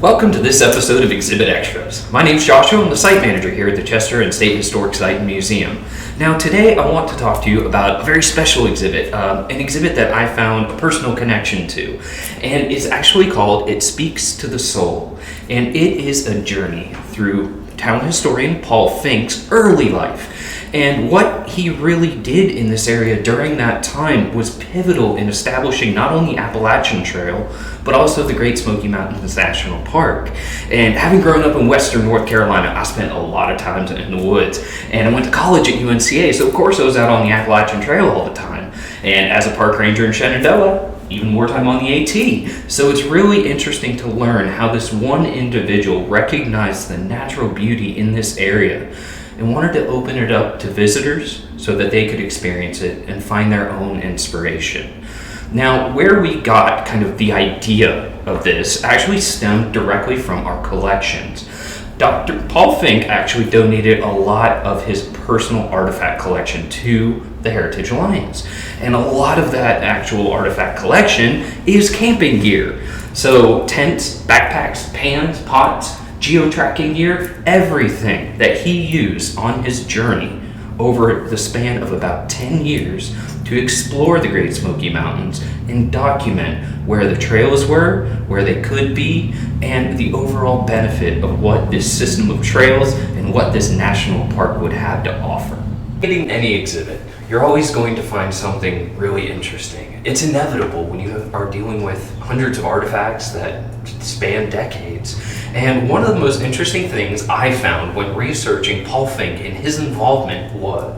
Welcome to this episode of Exhibit Extras. My name's Joshua. I'm the site manager here at the Chester and State Historic Site and Museum. Now today I want to talk to you about a very special exhibit, an exhibit that I found a personal connection to, and it's actually called It Speaks to the Soul, and it is a journey through town historian Paul Fink's early life. And what he really did in this area during that time was pivotal in establishing not only Appalachian Trail, but also the Great Smoky Mountains National Park. And having grown up in western North Carolina, I spent a lot of time in the woods. And I went to college at UNCA, so of course I was out on the Appalachian Trail all the time. And as a park ranger in Shenandoah, even more time on the AT. So it's really interesting to learn how this one individual recognized the natural beauty in this area and wanted to open it up to visitors so that they could experience it and find their own inspiration. Now, where we got kind of the idea of this actually stemmed directly from our collections. Dr. Paul Fink actually donated a lot of his personal artifact collection to the Heritage Alliance. And a lot of that actual artifact collection is camping gear. So tents, backpacks, pans, pots, geo-tracking gear, everything that he used on his journey over the span of about 10 years to explore the Great Smoky Mountains and document where the trails were, where they could be, and the overall benefit of what this system of trails and what this national park would have to offer. Getting any exhibit, you're always going to find something really interesting. It's inevitable when you are dealing with hundreds of artifacts that span decades. And one of the most interesting things I found when researching Paul Fink and his involvement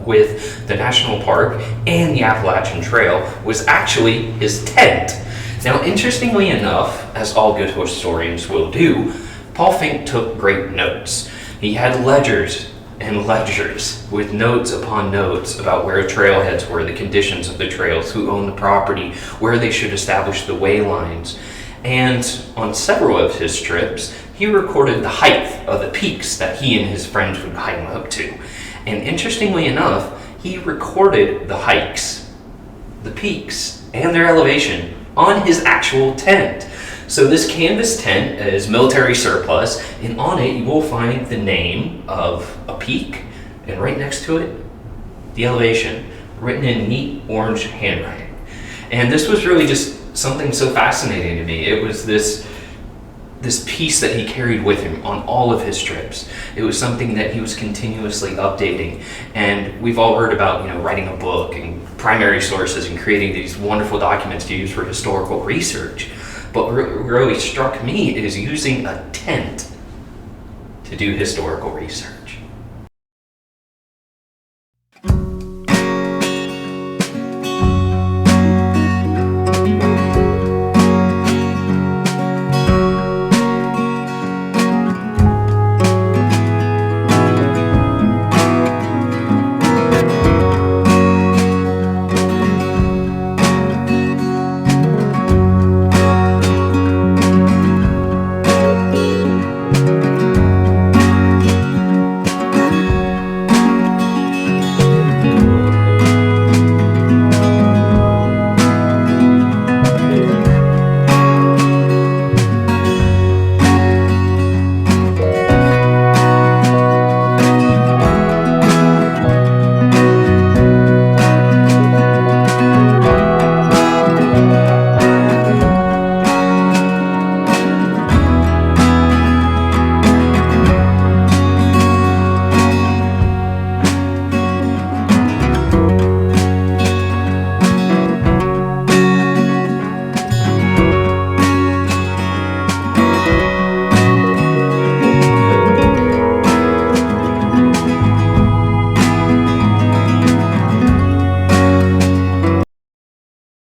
with the national park and the Appalachian Trail was actually his tent. Now, interestingly enough, as all good historians will do, Paul Fink took great notes. He had ledgers and ledgers with notes upon notes about where trailheads were, the conditions of the trails, who owned the property, where they should establish the way lines. And on several of his trips, he recorded the height of the peaks that he and his friends would hike up to. And interestingly enough, he recorded the hikes, the peaks, and their elevation on his actual tent. So this canvas tent is military surplus, and on it you will find the name of a peak, and right next to it, the elevation, written in neat orange handwriting. And this was really just something so fascinating to me. It was this piece that he carried with him on all of his trips. It was something that he was continuously updating. And we've all heard about, writing a book and primary sources and creating these wonderful documents to use for historical research. But what really struck me is using a tent to do historical research.